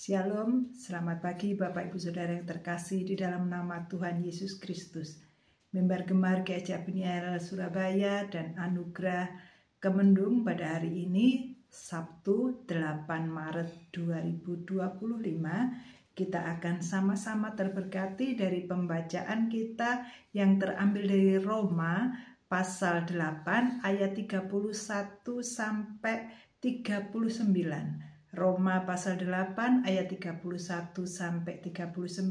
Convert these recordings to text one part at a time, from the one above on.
Shalom, selamat pagi Bapak Ibu Saudara yang terkasih di dalam nama Tuhan Yesus Kristus. Mimbar Gemar GEJ Peniel Surabaya dan Anugerah Kemendung pada hari ini Sabtu 8 Maret 2025 kita akan sama-sama terberkati dari pembacaan kita yang terambil dari Roma pasal 8 ayat 31 sampai 39. Roma pasal 8 ayat 31 sampai 39.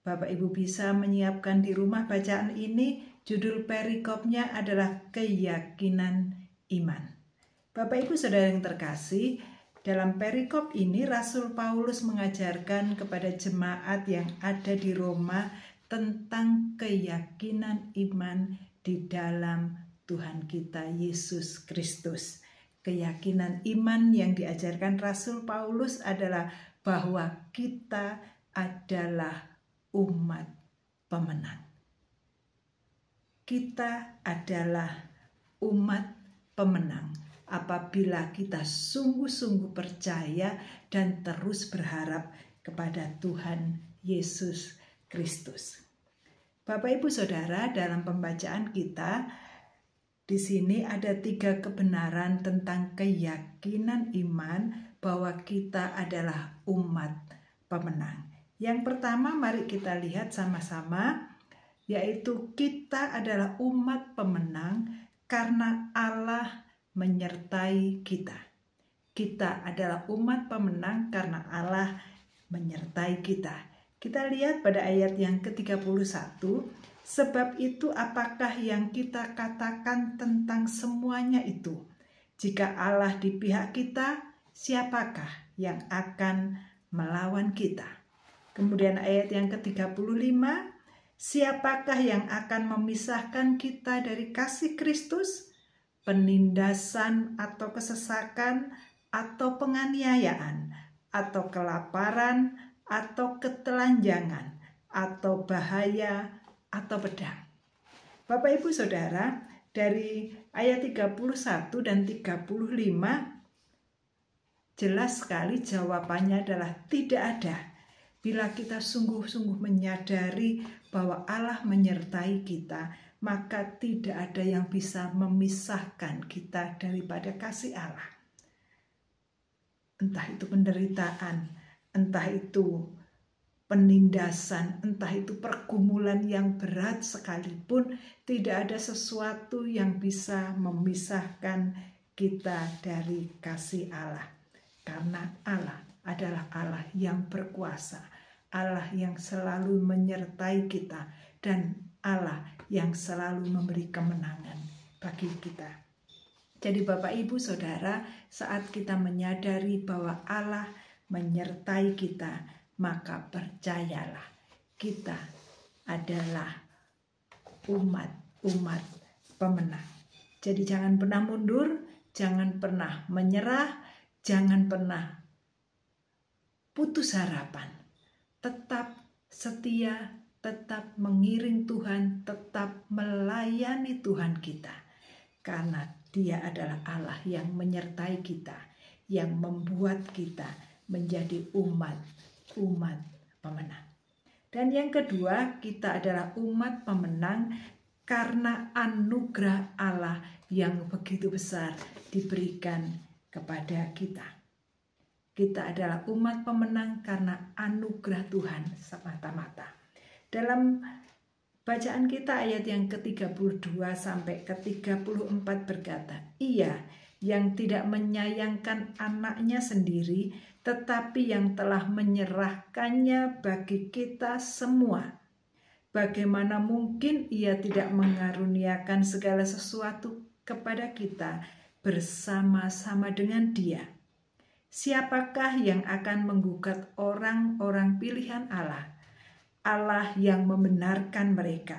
Bapak Ibu bisa menyiapkan di rumah bacaan ini. Judul perikopnya adalah keyakinan iman. Bapak Ibu Saudara yang terkasih, dalam perikop ini Rasul Paulus mengajarkan kepada jemaat yang ada di Roma tentang keyakinan iman di dalam Tuhan kita Yesus Kristus. Keyakinan iman yang diajarkan Rasul Paulus adalah bahwa kita adalah umat pemenang. Kita adalah umat pemenang apabila kita sungguh-sungguh percaya dan terus berharap kepada Tuhan Yesus Kristus. Bapak Ibu Saudara, dalam pembacaan kita di sini ada 3 kebenaran tentang keyakinan iman bahwa kita adalah umat pemenang. Yang pertama, mari kita lihat sama-sama, yaitu kita adalah umat pemenang karena Allah menyertai kita. Kita adalah umat pemenang karena Allah menyertai kita. Kita lihat pada ayat yang ke-31. Sebab itu apakah yang kita katakan tentang semuanya itu? Jika Allah di pihak kita, siapakah yang akan melawan kita? Kemudian ayat yang ke-35, siapakah yang akan memisahkan kita dari kasih Kristus? Penindasan atau kesesakan atau penganiayaan atau kelaparan atau ketelanjangan atau bahaya atau pedang. Bapak Ibu Saudara, dari ayat 31 dan 35 jelas sekali jawabannya adalah tidak ada. Bila kita sungguh-sungguh menyadari bahwa Allah menyertai kita, maka tidak ada yang bisa memisahkan kita daripada kasih Allah. Entah itu penderitaan, entah itu penindasan, entah itu pergumulan yang berat sekalipun, tidak ada sesuatu yang bisa memisahkan kita dari kasih Allah. Karena Allah adalah Allah yang berkuasa, Allah yang selalu menyertai kita, dan Allah yang selalu memberi kemenangan bagi kita. Jadi Bapak Ibu Saudara, saat kita menyadari bahwa Allah menyertai kita, maka percayalah, kita adalah umat pemenang. Jadi jangan pernah mundur, jangan pernah menyerah, jangan pernah putus harapan. Tetap setia, tetap mengiring Tuhan, tetap melayani Tuhan kita. Karena Dia adalah Allah yang menyertai kita, yang membuat kita menjadi umat pemenang. Dan yang kedua, kita adalah umat pemenang karena anugerah Allah yang begitu besar diberikan kepada kita. Kita adalah umat pemenang karena anugerah Tuhan semata-mata. Dalam bacaan kita ayat yang ke-32 sampai ke-34 berkata, Ia yang tidak menyayangkan anaknya sendiri, tetapi yang telah menyerahkannya bagi kita semua. Bagaimana mungkin Ia tidak mengaruniakan segala sesuatu kepada kita bersama-sama dengan Dia? Siapakah yang akan menggugat orang-orang pilihan Allah? Allah yang membenarkan mereka.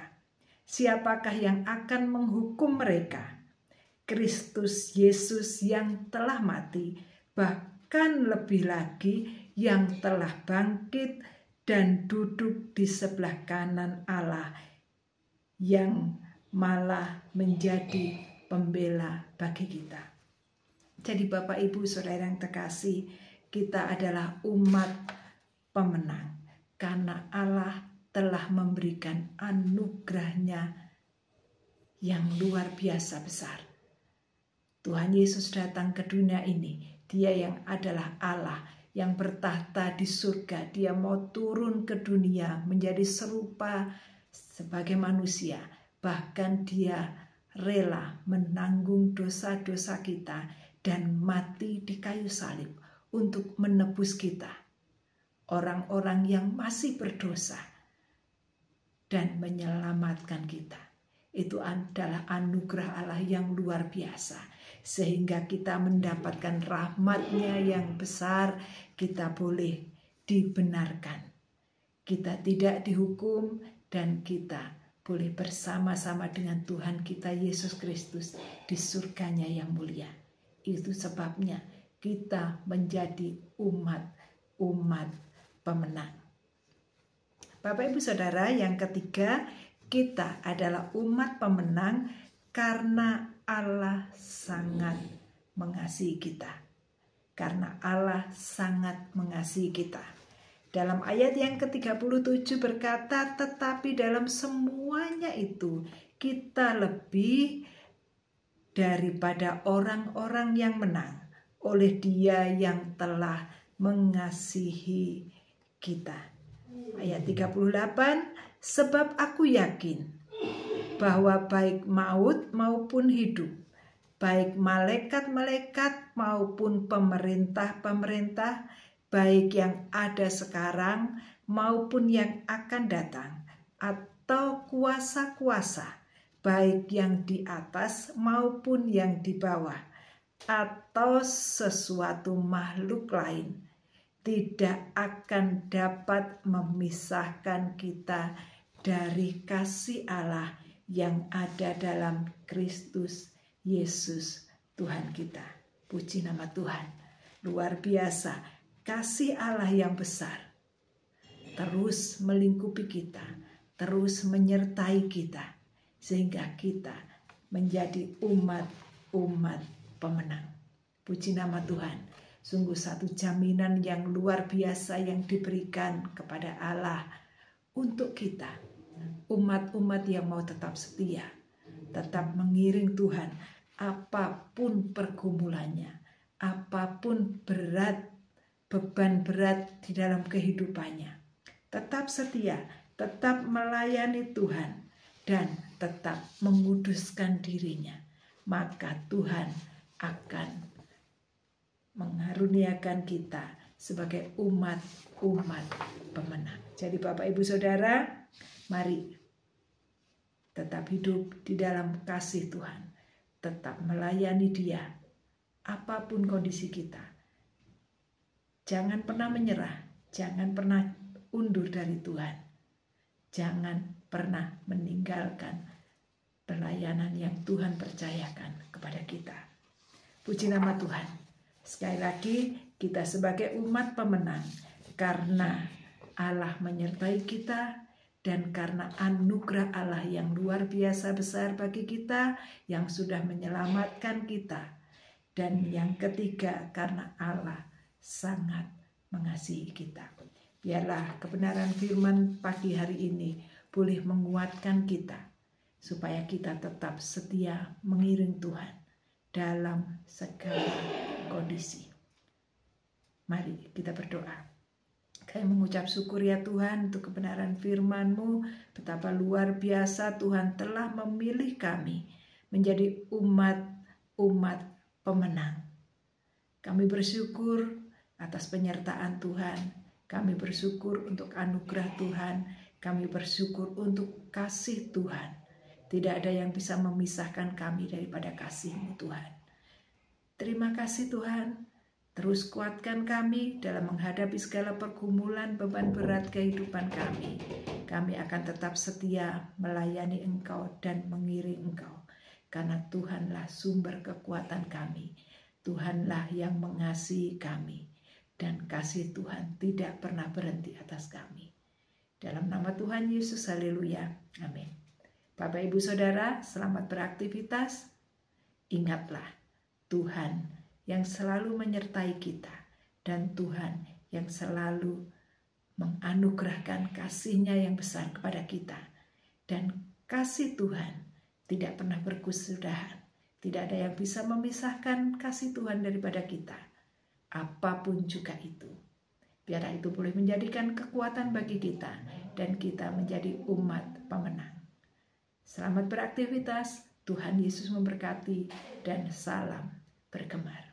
Siapakah yang akan menghukum mereka? Kristus Yesus yang telah mati, bahkan lebih lagi yang telah bangkit dan duduk di sebelah kanan Allah, yang malah menjadi pembela bagi kita. Jadi Bapak Ibu Saudara yang terkasih, kita adalah umat pemenang karena Allah telah memberikan anugerah-Nya yang luar biasa besar. Tuhan Yesus datang ke dunia ini. Dia yang adalah Allah yang bertahta di surga. Dia mau turun ke dunia menjadi serupa sebagai manusia. Bahkan dia rela menanggung dosa-dosa kita dan mati di kayu salib untuk menebus kita, orang-orang yang masih berdosa, dan menyelamatkan kita. Itu adalah anugerah Allah yang luar biasa, sehingga kita mendapatkan rahmat-Nya yang besar. Kita boleh dibenarkan, kita tidak dihukum, dan kita boleh bersama-sama dengan Tuhan kita Yesus Kristus di surganya yang mulia. Itu sebabnya kita menjadi umat pemenang. Bapak Ibu Saudara, yang ketiga, kita adalah umat pemenang karena Allah sangat mengasihi kita. Karena Allah sangat mengasihi kita. Dalam ayat yang ke-37 berkata, tetapi dalam semuanya itu kita lebih daripada orang-orang yang menang oleh Dia yang telah mengasihi kita. Ayat 38, sebab aku yakin bahwa baik maut maupun hidup, baik malaikat-malaikat maupun pemerintah-pemerintah, baik yang ada sekarang maupun yang akan datang, atau kuasa-kuasa, baik yang di atas maupun yang di bawah, atau sesuatu makhluk lain, tidak akan dapat memisahkan kita dari kasih Allah yang ada dalam Kristus Yesus Tuhan kita. Puji nama Tuhan. Luar biasa. Kasih Allah yang besar terus melingkupi kita, terus menyertai kita, sehingga kita menjadi umat pemenang. Puji nama Tuhan. Sungguh satu jaminan yang luar biasa yang diberikan kepada Allah untuk kita, umat-umat yang mau tetap setia, tetap mengiring Tuhan, apapun pergumulannya, apapun beban berat di dalam kehidupannya, tetap setia, tetap melayani Tuhan, dan tetap menguduskan dirinya, maka Tuhan akan mengaruniakan kita sebagai umat pemenang. Jadi Bapak Ibu Saudara, mari tetap hidup di dalam kasih Tuhan, tetap melayani Dia, apapun kondisi kita. Jangan pernah menyerah, jangan pernah undur dari Tuhan. Jangan pernah meninggalkan pelayanan yang Tuhan percayakan kepada kita. Puji nama Tuhan. Sekali lagi, kita sebagai umat pemenang karena Allah menyertai kita dan karena anugerah Allah yang luar biasa besar bagi kita yang sudah menyelamatkan kita. Dan yang ketiga, karena Allah sangat mengasihi kita. Biarlah kebenaran firman pagi hari ini boleh menguatkan kita supaya kita tetap setia mengiring Tuhan dalam segala kondisi. Mari kita berdoa. Kami mengucap syukur ya Tuhan untuk kebenaran firman-Mu, betapa luar biasa Tuhan telah memilih kami menjadi umat pemenang. Kami bersyukur atas penyertaan Tuhan, kami bersyukur untuk anugerah Tuhan, kami bersyukur untuk kasih Tuhan. Tidak ada yang bisa memisahkan kami daripada kasih-Mu Tuhan. Terima kasih Tuhan, terus kuatkan kami dalam menghadapi segala pergumulan beban berat kehidupan kami. Kami akan tetap setia melayani Engkau dan mengiring Engkau, karena Tuhanlah sumber kekuatan kami. Tuhanlah yang mengasihi kami. Dan kasih Tuhan tidak pernah berhenti atas kami. Dalam nama Tuhan Yesus, haleluya, amin. Bapak Ibu Saudara, selamat beraktivitas. Ingatlah, Tuhan yang selalu menyertai kita dan Tuhan yang selalu menganugerahkan kasih-Nya yang besar kepada kita. Dan kasih Tuhan tidak pernah berkesudahan. Tidak ada yang bisa memisahkan kasih Tuhan daripada kita. Apapun juga itu. Biarlah itu boleh menjadikan kekuatan bagi kita dan kita menjadi umat pemenang. Selamat beraktivitas, Tuhan Yesus memberkati, dan salam bergemar.